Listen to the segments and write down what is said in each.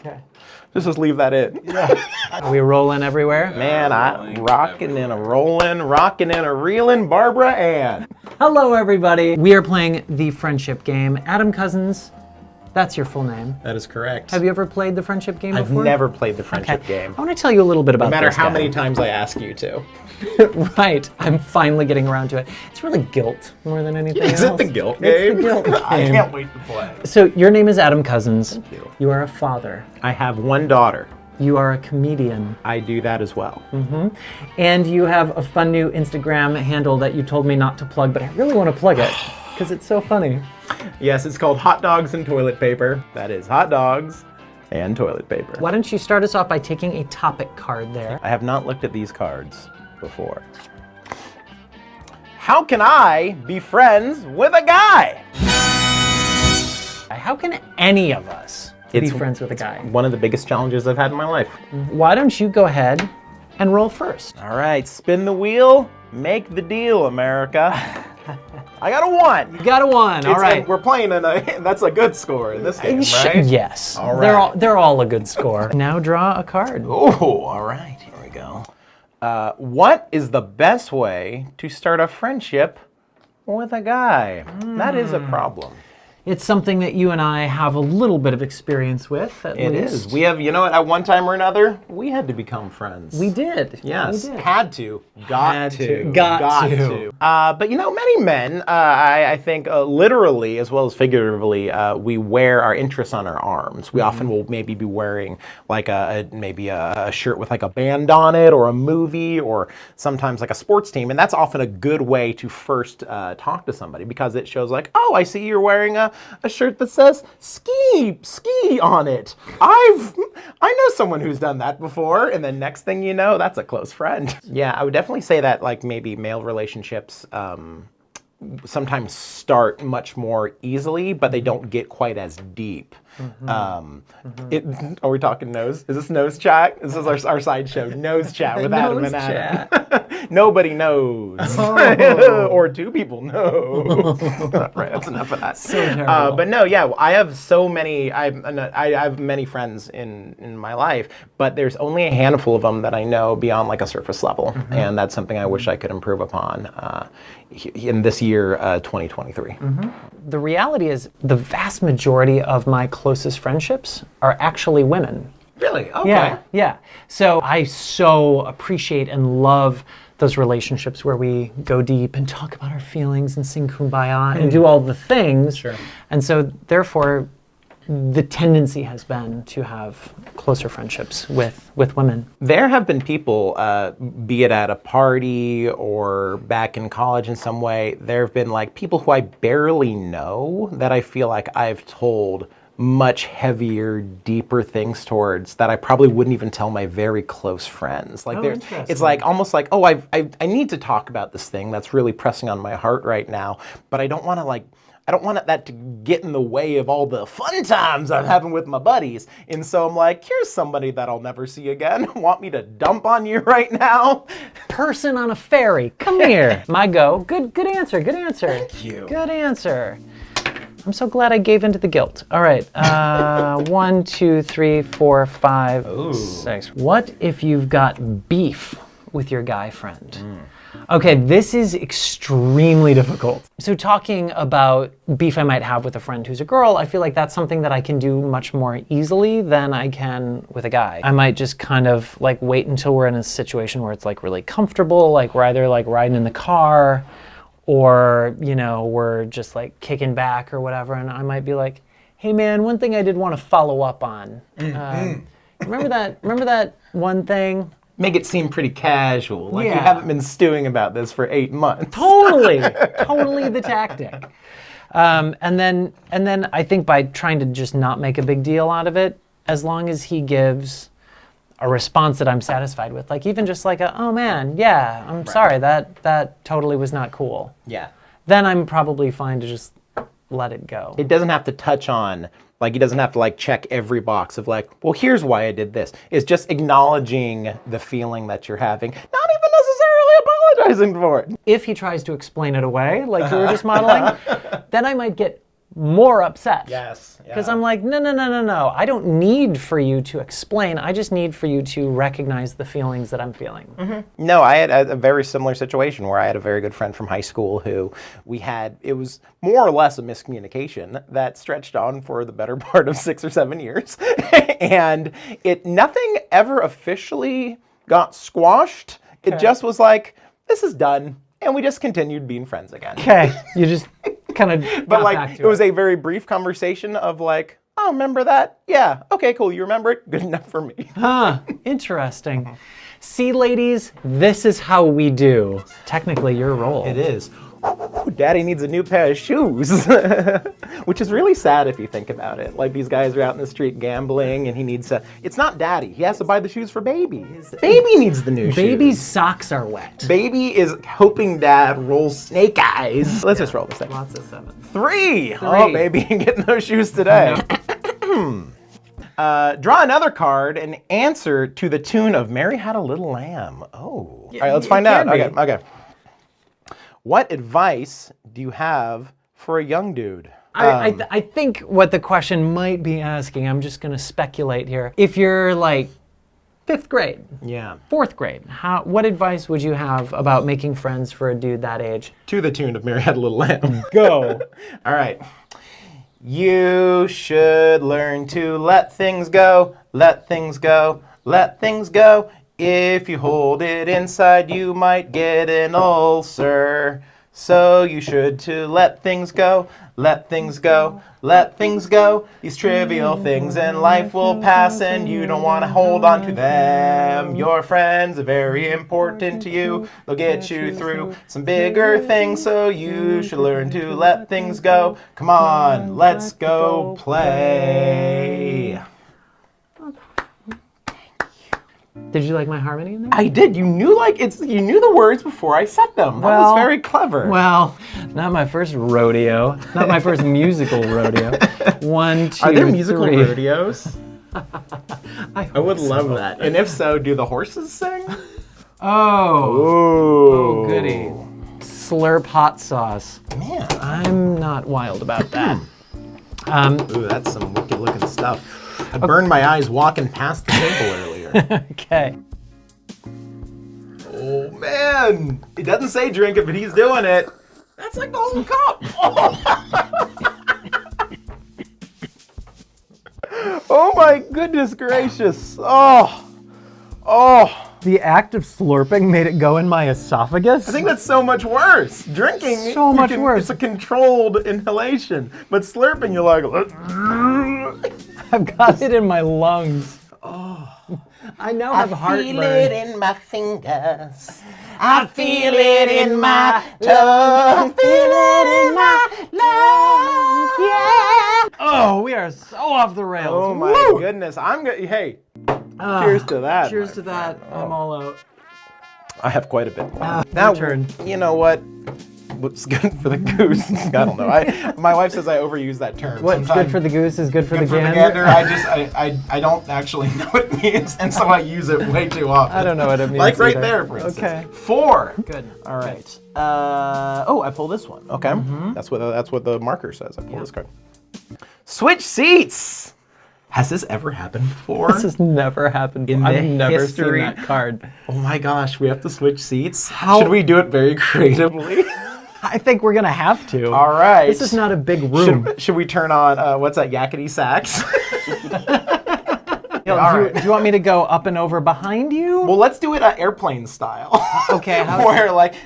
Okay. Just leave that in. Are we rolling everywhere? Man, I'm rocking and a rolling, rocking and a reeling, Barbara Ann. Hello, everybody. We are playing the friendship game. Adam Cousins, that's your full name. That is correct. Have you ever played the friendship game I've before? never played the friendship game. I want to tell you a little bit about No matter this how guy. many times I ask you to. Right, I'm finally getting around to it. It's really guilt more than anything else. Is it the guilt It's game? the guilt game. I can't wait to play. So your name is Adam Cousins. Thank you. You are a father. I have one daughter. You are a comedian. I do that as well. And you have a fun new Instagram handle that you told me not to plug, but I really want to plug it because it's so funny. Yes, it's called Hot Dogs and Toilet Paper. That is hot dogs and toilet paper. Why don't you start us off by taking a topic card there? I have not looked at these cards before. How can I be friends with a guy? How can any of us be friends with a guy? One of the biggest challenges I've had in my life. Why don't you go ahead and roll first? All right, spin the wheel, make the deal, America. I got a 1. You got a 1. All right. We're playing that's a good score in this game, right? Yes. All right. They're all a good score. Now draw a card. Oh, all right, here we go. What is the best way to start a friendship with a guy? That is a problem. It's something that you and I have a little bit of experience with, at It least. is. We have, you know what, at one time or another, we had to become friends. We did. Yes, We did. had to, got to. But you know, many men, I think literally as well as figuratively, we wear our interests on our arms. We often will maybe be wearing like maybe a shirt with like a band on it, or a movie, or sometimes like a sports team, and that's often a good way to first talk to somebody, because it shows like, oh, I see you're wearing a shirt that says ski on it. I know someone who's done that before, and then next thing you know, that's a close friend. Yeah, I would definitely say that like maybe male relationships sometimes start much more easily, but they don't get quite as deep. Are we talking nose? Is this nose chat? This is our side show, nose chat with Adam and Adam. Nobody knows. Or 2 people know. Right, that's enough of that. So terrible. But no, yeah, I have so many, I have many friends in my life, but there's only a handful of them that I know beyond like a surface level. And that's something I wish I could improve upon in this year, 2023. The reality is the vast majority of my closest friendships are actually women. Really? Okay. Yeah. So I so appreciate and love those relationships where we go deep and talk about our feelings and sing Kumbaya and do all the things. Sure. And so therefore, the tendency has been to have closer friendships with women. There have been people, be it at a party or back in college in some way, there have been like people who I barely know that I feel like I've told much heavier, deeper things towards that I probably wouldn't even tell my very close friends. Like it's like almost like, oh, I need to talk about this thing that's really pressing on my heart right now, but I don't want that to get in the way of all the fun times I'm having with my buddies. And so I'm like, here's somebody that I'll never see again. Want me to dump on you right now? Person on a ferry, come here. My go. Good answer. Thank you. Good answer. I'm so glad I gave into the guilt. All right, 1, 2, 3, 4, 5, 6. What if you've got beef with your guy friend? Okay, this is extremely difficult. So talking about beef I might have with a friend who's a girl, I feel like that's something that I can do much more easily than I can with a guy. I might just kind of like wait until we're in a situation where it's like really comfortable, like we're either like riding in the car or, you know, we're just like kicking back or whatever, and I might be like, hey man, one thing I did want to follow up on. Remember that one thing? Make it seem pretty casual, like you Yeah. haven't been stewing about this for 8 months. Totally the tactic. And then I think by trying to just not make a big deal out of it, as long as he gives a response that I'm satisfied with, like even just like oh man, yeah, I'm sorry, that totally was not cool. Yeah. Then I'm probably fine to just let it go. It doesn't have to touch on, like he doesn't have to like check every box of like, well, here's why I did this. It's just acknowledging the feeling that you're having, not even necessarily apologizing for it. If he tries to explain it away, like you were just modeling, then I might get more upset. Yes. Because I'm like, no. I don't need for you to explain. I just need for you to recognize the feelings that I'm feeling. No, I had a very similar situation where I had a very good friend from high school who it was more or less a miscommunication that stretched on for the better part of 6 or 7 years. And nothing ever officially got squashed. It just was like, this is done. And we just continued being friends again. Okay, you just kind of But like, it was a very brief conversation of like, oh, remember that? Yeah, okay, cool, you remember it? Good enough for me. Interesting. See, ladies, this is how we do. Technically, your role. It is. Daddy needs a new pair of shoes. Which is really sad if you think about it. Like, these guys are out in the street gambling and he needs to... It's not Daddy. He has to buy the shoes for Baby. Baby needs the new shoes. Baby's socks are wet. Baby is hoping Dad rolls snake eyes. Let's just roll this thing. Lots of 7. 3! Oh, Baby ain't getting those shoes today. Draw another card and answer to the tune of Mary Had a Little Lamb. Oh. All right, let's find out. Okay. What advice do you have for a young dude? I think what the question might be asking, I'm just going to speculate here. If you're like 5th grade, 4th grade, what advice would you have about making friends for a dude that age? To the tune of Mary Had a Little Lamb. Go. All right. You should learn to let things go, let things go, let things go. If you hold it inside, you might get an ulcer. So you should to let things go, let things go, let things go. These trivial things in life will pass and you don't want to hold on to them. Your friends are very important to you. They'll get you through some bigger things, so you should learn to let things go. Come on, let's go play. Did you like my harmony in there? I did. You knew the words before I said them. That was very clever. Well, not my first rodeo. Not my first musical rodeo. 1, 2, Are there musical 3. rodeos? I would love that. And if so, do the horses sing? Oh, goody. Slurp hot sauce. Man, I'm not wild about that. ooh, that's some wicked looking stuff. I burned my eyes walking past the table earlier. Okay. Oh man, it doesn't say drink it, but he's doing it. That's like the whole cup. Oh my goodness gracious. Oh. The act of slurping made it go in my esophagus? I think that's so much worse. Drinking, so much worse. It's a controlled inhalation, but slurping, you're like. I've got it in my lungs. I now have heartburn. I feel it in my fingers. I feel it in my tongue. Feel it in my lungs. Yeah. Oh, we are so off the rails. Oh my goodness. Hey, cheers to that. Cheers to that. I'm all out. I have quite a bit more. Now, turn. You know what? What's good for the goose? I don't know. My wife says I overuse that term. What's good for the goose is good for the gander? gander. I don't actually know what it means, and so I use it way too often. I don't know what it means. Like right either. there, for instance. Okay. 4. Good. All right. I pull this one. Okay. That's what the marker says. I pull this card. Switch seats. Has this ever happened before? This has never happened before. I've never seen that card. Oh my gosh, we have to switch seats? Should we do it very creatively? I think we're going to have to. All right. This is not a big room. Should we turn on, what's that, yakety sax? Do you want me to go up and over behind you? Well, let's do it airplane style. Okay.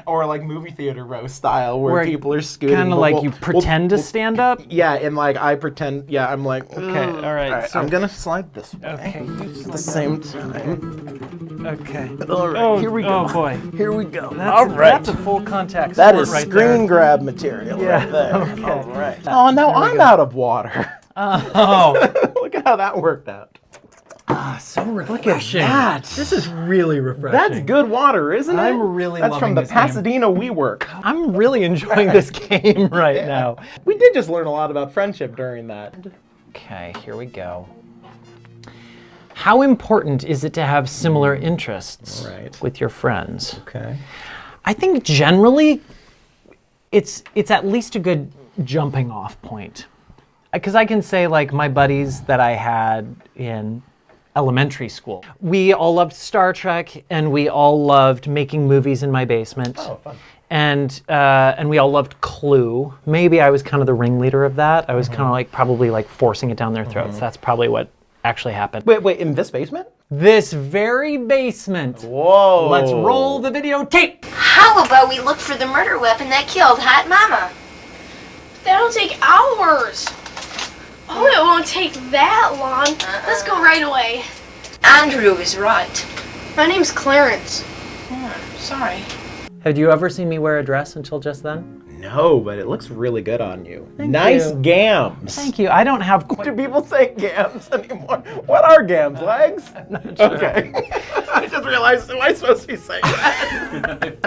or like movie theater row style, where people are scooting. Kind of like you pretend to stand up? Yeah, and like I pretend, I'm like, okay, all right. So I'm going to slide this way. Okay. At the same time. Okay. All right, here we go. Oh, boy. Here we go. All right. That's a full contact That sport is right screen there. grab material right there. Okay. All right. Oh, now I'm out of water. Oh. Look at how that worked out. So refreshing. Look at that. This is really refreshing. That's good water, isn't it? I'm really That's loving from the this game. Pasadena WeWork. I'm really enjoying this game right now. We did just learn a lot about friendship during that. Okay, here we go. How important is it to have similar interests with your friends? Okay. I think generally it's at least a good jumping off point. because I can say like my buddies that I had in elementary school, we all loved Star Trek, and we all loved making movies in my basement. Oh, fun. And we all loved Clue. Maybe I was kind of the ringleader of that. I was kind of like probably like forcing it down their throats. That's probably what actually happened. Wait, in this basement? This very basement. Whoa. Let's roll the videotape. How about we look for the murder weapon that killed Hot Mama? That'll take hours. Oh, it won't take that long. Let's go right away. Andrew is right. My name's Clarence. Sorry. Have you ever seen me wear a dress until just then? No, but it looks really good on you. Thank nice you. gams. Thank you. I don't have quite... Do people say gams anymore? What are gams? Legs? Okay. I just realized, am I supposed to be saying that?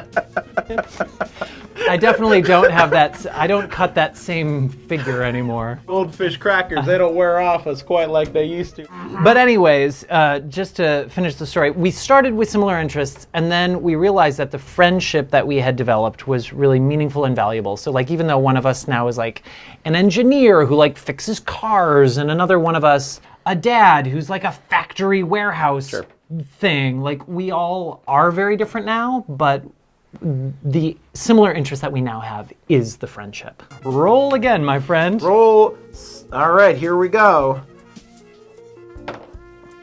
I definitely don't have that. I don't cut that same figure anymore. Goldfish crackers, they don't wear off us quite like they used to. But anyways, just to finish the story, we started with similar interests, and then we realized that the friendship that we had developed was really meaningful and valuable. So like, even though one of us now is like an engineer who like fixes cars, and another one of us a dad who's like a factory warehouse thing, like we all are very different now, but the similar interest that we now have is the friendship. Roll again, my friend. Roll. All right, here we go.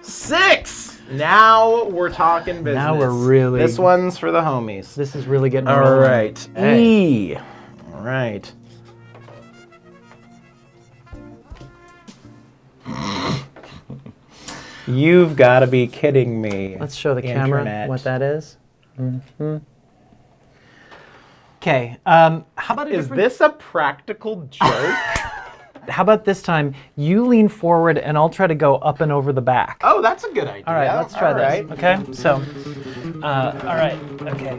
6. Now we're talking business. Now we're really... This one's for the homies. This is really getting All rolling. right. Hey. E. All right. You've got to be kidding me. Let's show the camera Internet. what that is. Okay, how about Is this a practical joke? How about this time you lean forward and I'll try to go up and over the back. Oh, that's a good idea. All right, let's try All this. right. Okay, so, all right, okay.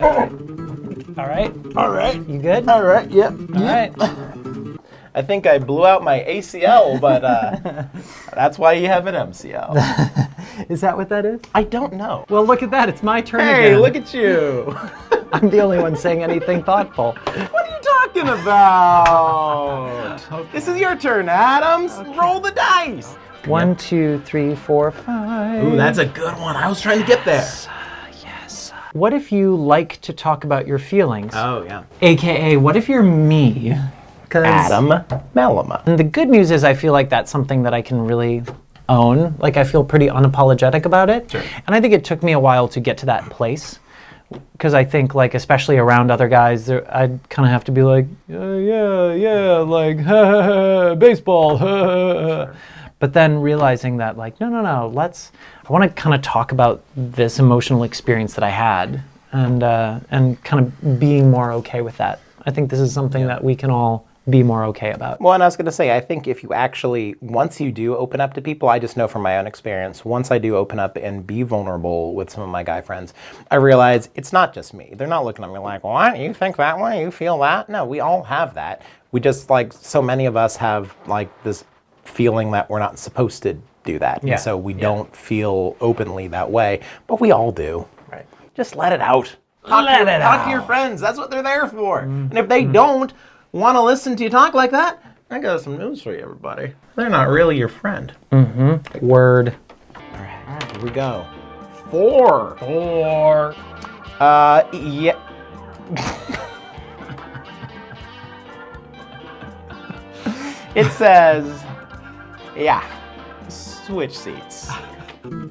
All right, All right. you good? All right. Yep. All right. I think I blew out my ACL, but that's why you have an MCL. Is that what that is? I don't know. Well, look at that. It's my turn Hey, again. look at you. I'm the only one saying anything thoughtful. What are you talking about? This is your turn, Adams. Roll the dice. 1, 2, 3, 4, 5. Ooh, that's a good one. I was trying to get there. Yes. What if you like to talk about your feelings? Oh, yeah. AKA, what if you're me? 'Cause- Adam Melema. And the good news is I feel like that's something that I can really own. Like I feel pretty unapologetic about it. Sure. And I think it took me a while to get to that place. Because I think like, especially around other guys, I'd kind of have to be like, yeah, like, baseball. But then realizing that like, no, I want to kind of talk about this emotional experience that I had and kind of being more okay with that. I think this is something that we can all be more okay about. Well, and I was going to say, I think if you actually, once you do open up to people, I just know from my own experience, once I do open up and be vulnerable with some of my guy friends, I realize it's not just me. They're not looking at me like, what? You think that way? You feel that? No, we all have that. We just, like, so many of us have, like, this feeling that we're not supposed to do that. Yeah. And so we don't feel openly that way, but we all do. Right. Just let it out. Talk to your friends. That's what they're there for. And if they don't want to listen to you talk like that, I got some news for you, everybody. They're not really your friend. Word. All right, here we go. 4. Yeah. It says, yeah, switch seats.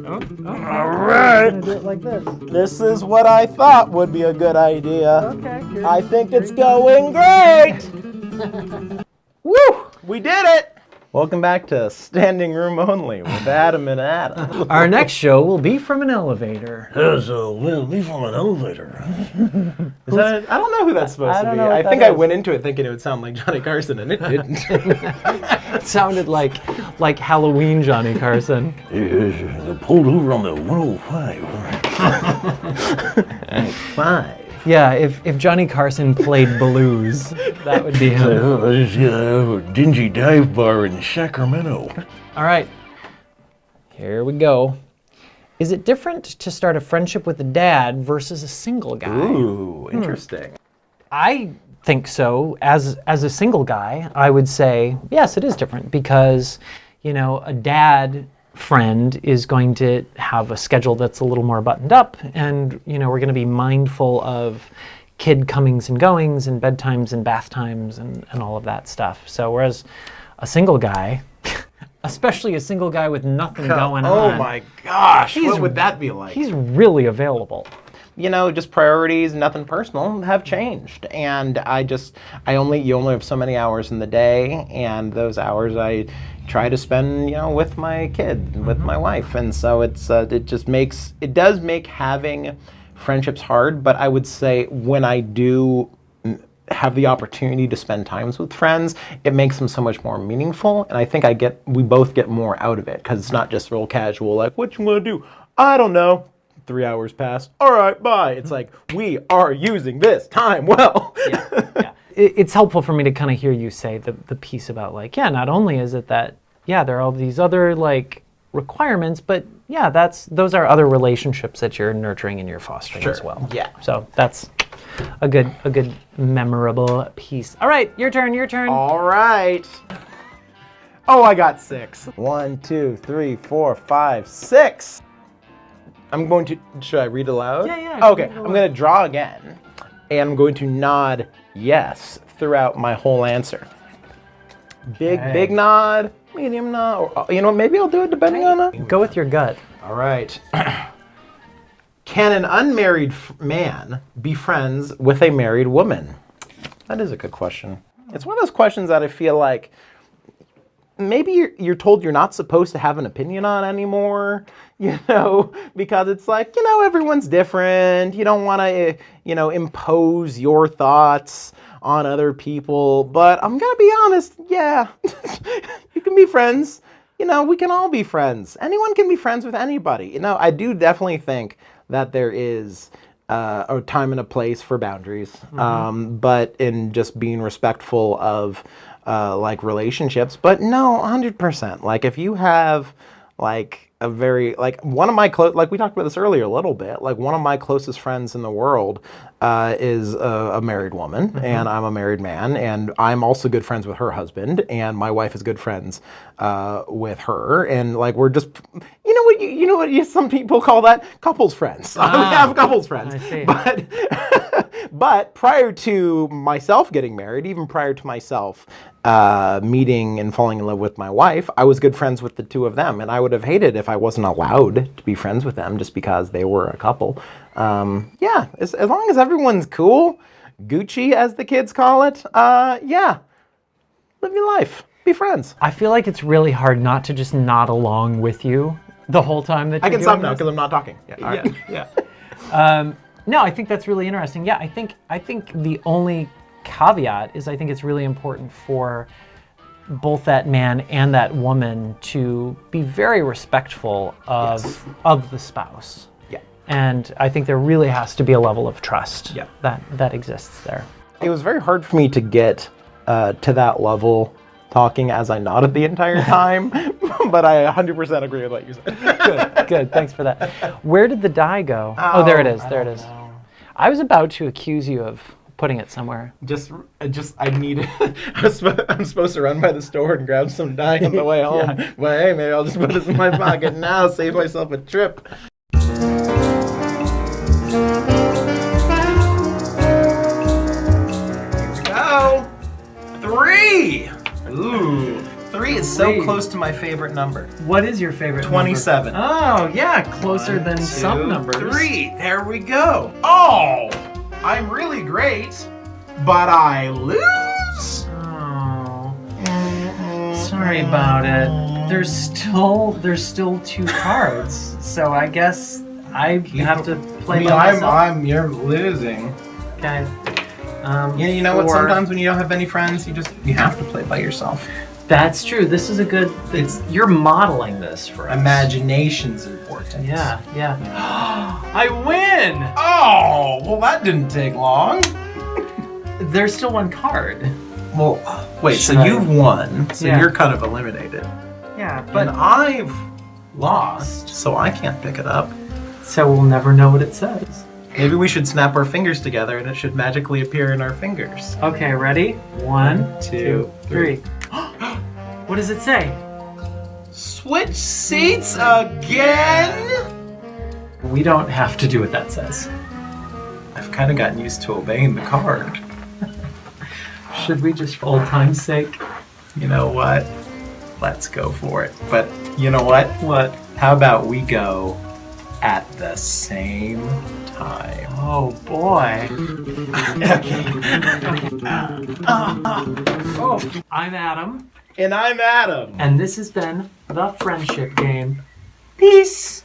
All right. Do it like this. This is what I thought would be a good idea. Okay, good. I think it's going great. Woo! We did it. Welcome back to Standing Room Only with Adam and Adam. Our next show will be from an elevator. We'll be from an elevator. Is that, I don't know who that's supposed I to don't be. know what I that think I is. went into it thinking it would sound like Johnny Carson, and it didn't. It sounded like Halloween Johnny Carson. Pulled over on the 105. 5. Yeah, if Johnny Carson played blues, that would be him. This is a dingy dive bar in Sacramento. All right, here we go. Is it different to start a friendship with a dad versus a single guy? Ooh, interesting. I think so. As a single guy, I would say, yes, it is different because, a dad friend is going to have a schedule that's a little more buttoned up, and, we're going to be mindful of kid comings and goings and bedtimes and bath times and all of that stuff. So whereas a single guy, especially a single guy with nothing going on. Oh my gosh, what would that be like? He's really available. Just priorities, nothing personal, have changed. And you only have so many hours in the day, and those hours I try to spend, with my kid, with my wife. And so it does make having friendships hard, but I would say when I do have the opportunity to spend times with friends, it makes them so much more meaningful. And I think we both get more out of it because it's not just real casual, like, what you want to do? I don't know. 3 hours passed. All right, bye. It's like, we are using this time well. Yeah. It's helpful for me to kind of hear you say the piece about like, not only is it that, there are all these other like requirements, but those are other relationships that you're nurturing and you're fostering as well. Yeah. So that's a good memorable piece. All right, your turn. All right. Oh, I got 6. 1, 2, 3, 4, 5, 6. Should I read aloud? Yeah. Okay, I'm going to draw again, and I'm going to nod yes throughout my whole answer. Big nod, medium nod, or maybe I'll do it depending on it. Go with your gut. All right. Can an unmarried man be friends with a married woman? That is a good question. It's one of those questions that I feel like maybe you're told you're not supposed to have an opinion on anymore, because it's like, everyone's different. You don't want to, impose your thoughts on other people. But I'm going to be honest, you can be friends. We can all be friends. Anyone can be friends with anybody. I do definitely think that there is a time and a place for boundaries, but in just being respectful of like relationships. But no, 100%. Like if you have like a very, like one of my like we talked about this earlier a little bit, like one of my closest friends in the world is a married woman, and I'm a married man, and I'm also good friends with her husband, and my wife is good friends with her, and like we're just, some people call that couples friends. We have couples friends. I see. But prior to myself getting married, even prior to myself meeting and falling in love with my wife, I was good friends with the two of them, and I would have hated if I wasn't allowed to be friends with them just because they were a couple. As long as everyone's cool, Gucci as the kids call it, live your life, be friends. I feel like it's really hard not to just nod along with you the whole time that you're I can doing stop now this. because I'm not talking. No, I think that's really interesting. Yeah, I think the only caveat is I think it's really important for both that man and that woman to be very respectful of the spouse. Yeah. And I think there really has to be a level of trust that exists there. It was very hard for me to get to that level talking as I nodded the entire time, but I 100% agree with what you said. Good. Thanks for that. Where did the die go? Oh, there it is. There it is. I was about to accuse you of putting it somewhere. I need it. I'm supposed to run by the store and grab some dye on the way home. But hey, maybe I'll just put this in my pocket now, save myself a trip. Here we go. 3. Ooh. 3 is so close to my favorite number. What is your favorite 27. number? Oh, yeah, closer than some numbers. 3. There we go. Oh, I'm really great, but I lose. Oh, sorry about it. There's still 2 cards, so I guess I have to play by myself. You're losing. Okay. You know what? Sometimes when you don't have any friends, you have to play by yourself. That's true. This is a good. You're modeling this for us. Imagination's important. Yeah. I win. Oh, well, that didn't take long. There's still 1 card. Well, wait. So you've won. So you're kind of eliminated. Yeah, But I've lost, so I can't pick it up. so we'll never know what it says. Maybe we should snap our fingers together and it should magically appear in our fingers. Okay, ready? 1, 2, 3. What does it say? Switch seats again? We don't have to do what that says. I've kind of gotten used to obeying the card. Should we just, for old time's sake? You know what? Let's go for it. But you know what? What? How about we go at the same time? Oh boy. Oh, I'm Adam. And I'm Adam. And this has been The Friendship Game. Peace.